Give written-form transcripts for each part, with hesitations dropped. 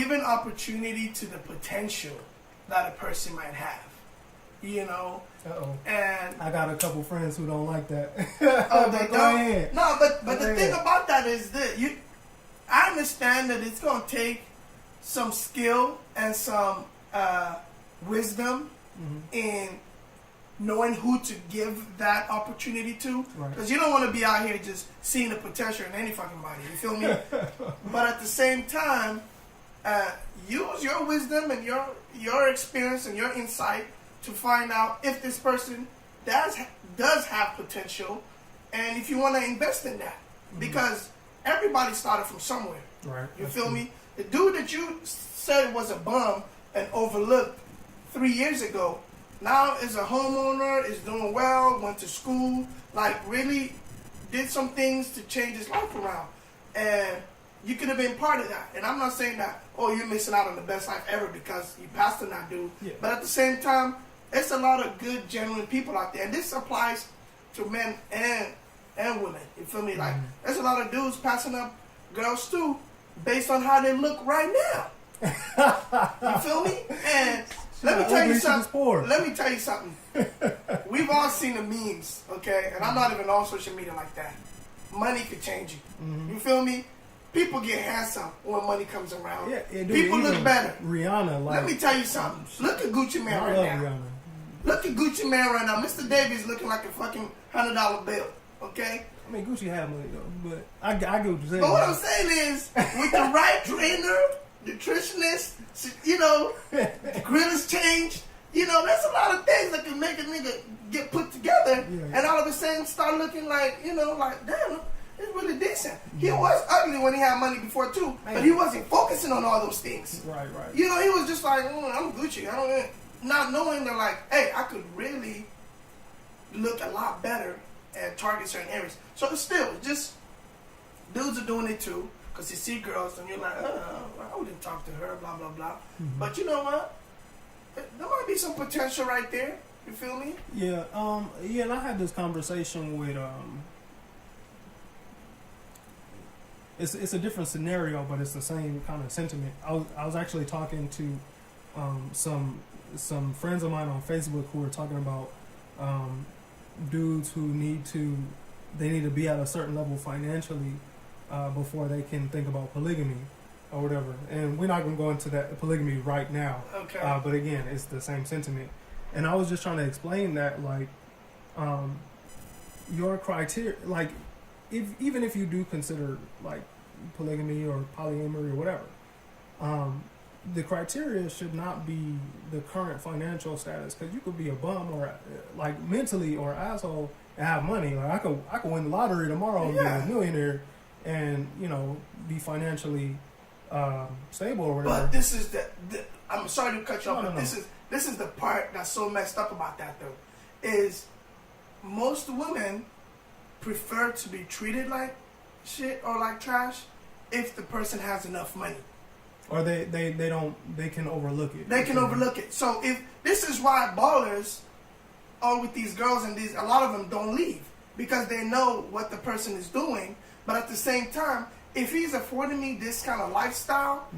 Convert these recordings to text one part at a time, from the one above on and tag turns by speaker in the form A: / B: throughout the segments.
A: giving opportunity to the potential that a person might have. You know?
B: Uh-oh.
A: And
B: I got a couple friends who don't like that.
A: Oh, they
B: Go
A: don't?
B: ahead.
A: No, but
B: Go
A: the
B: ahead.
A: thing about that is that I understand that it's going to take some skill and some wisdom in knowing who to give that opportunity to. Because you don't want to be out here just seeing the potential in any fucking body. You feel me? But at the same time, use your wisdom and your experience and your insight to find out if this person does have potential, and if you want to invest in that, because everybody started from somewhere.
B: Right.
A: You feel me? The dude that you said was a bum and overlooked 3 years ago, now is a homeowner, is doing well, went to school, like really did some things to change his life around, and you could have been part of that. And I'm not saying that, oh, you're missing out on the best life ever because you passed on that dude.
B: Yeah.
A: But at the same time, it's a lot of good, genuine people out there. And this applies to men and women. You feel me? Like, there's a lot of dudes passing up girls too based on how they look right now. You feel me? And let me tell you something. Let me tell you something. We've all seen the memes, okay? And I'm not even on social media like that. Money could change you. You feel me? People get handsome when money comes around.
B: Yeah, dude,
A: people look better.
B: Rihanna, like,
A: let me tell you something. Look at Gucci Man right now.
B: Rihanna.
A: Look at Gucci Man right now. Mr. Davies looking like a fucking $100 bill. Okay?
B: I mean, Gucci had money though, but I get what you're saying.
A: But what I'm saying is, with the right trainer, nutritionist, you know, the grill is changed. You know, there's a lot of things that can make a nigga get put together, and all of a sudden start looking like, you know, like, damn, it's really decent. He was ugly when he had money before too, but he wasn't focusing on all those things.
B: Right.
A: You know, he was just like, I'm Gucci. I don't, not knowing that, like, hey, I could really look a lot better and target certain areas. So it's still just dudes are doing it too, because you see girls and you're like, I wouldn't talk to her, blah blah blah. But you know what? There might be some potential right there. You feel me?
B: Yeah. And I had this conversation with It's a different scenario, but it's the same kind of sentiment. I was actually talking to some friends of mine on Facebook who were talking about dudes who need to be at a certain level financially before they can think about polygamy or whatever. And we're not going to go into that polygamy right now.
A: Okay.
B: But again, it's the same sentiment. And I was just trying to explain that, like, your criteria, like, even if you do consider like polygamy or polyamory or whatever, the criteria should not be the current financial status, because you could be a bum or like mentally or asshole and have money. Like I could win the lottery tomorrow and be a millionaire, and you know, be financially stable or whatever.
A: But this is the I'm sorry to cut you off, but
B: No.
A: this is the part that's so messed up about that though, is most women prefer to be treated like shit or like trash if the person has enough money.
B: Or they can overlook it.
A: They can overlook it. So if this is why ballers are with these girls, and a lot of them don't leave because they know what the person is doing. But at the same time, if he's affording me this kind of lifestyle,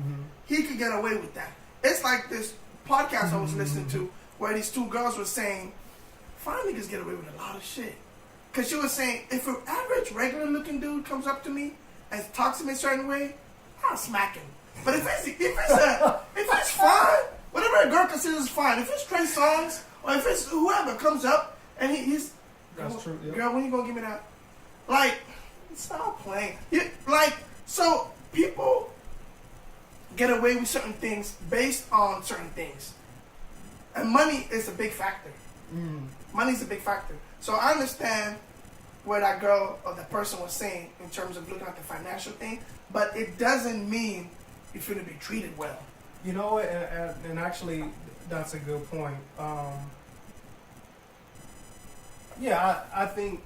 A: he could get away with that. It's like this podcast I was listening to where these two girls were saying, fine niggas get away with a lot of shit. Because she was saying, if an average, regular-looking dude comes up to me and talks to me a certain way, I'll smack him. But if it's fine, whatever a girl considers fine, if it's Trey Songz or if it's whoever comes up and he's,
B: that's true. Yep.
A: Girl, when you gonna give me that? Like, stop playing. So people get away with certain things based on certain things, and money is a big factor. Money's a big factor. So I understand what that girl or the person was saying in terms of looking at the financial thing, but it doesn't mean you're going to be treated well.
B: You know what? And actually, that's a good point. I think.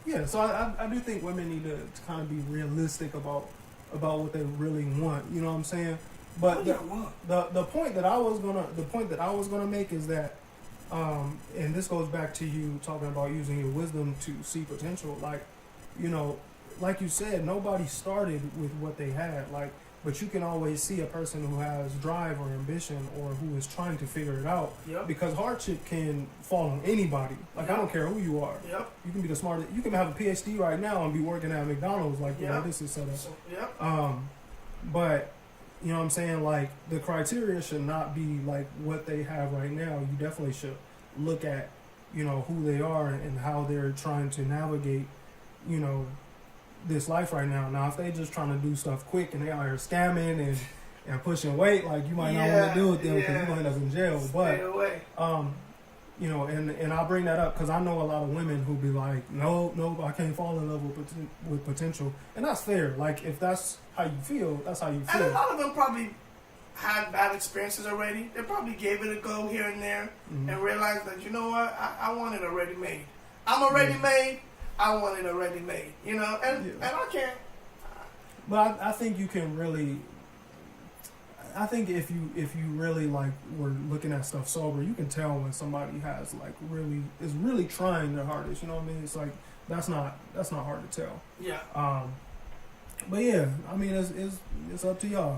B: Yeah, so I do think women need to kind of be realistic about what they really want. You know what I'm saying? But the point that I was gonna make is that, and this goes back to you talking about using your wisdom to see potential. Like, you know, like you said, nobody started with what they had. Like, but you can always see a person who has drive or ambition or who is trying to figure it out.
A: Yep.
B: Because hardship can fall on anybody. Like, I don't care who you are.
A: Yep.
B: You can be the smartest. You can have a PhD right now and be working at McDonald's. Like, you know,
A: Yep.
B: this is set up.
A: So, yep.
B: But, you know what I'm saying? Like, the criteria should not be like what they have right now. You definitely should look at, you know, who they are and how they're trying to navigate, you know, this life right now. Now, if they just trying to do stuff quick and they out here scamming and pushing weight, like, you might not want to deal with them because you're going to end up in jail.
A: Stay away.
B: But, you know, and I'll bring that up because I know a lot of women who be like, no, I can't fall in love with potential. And that's fair. Like, if that's how you feel, that's how you feel.
A: And a lot of them probably had bad experiences already. They probably gave it a go here and there and realized that, you know what, I want it already made. I'm already made. I want it already made. You know, and I can't.
B: But I think you can really. I think if you really like were looking at stuff sober, you can tell when somebody has like is really trying their hardest. You know what I mean? It's like that's not hard to tell.
A: Yeah.
B: But yeah, I mean it's up to y'all.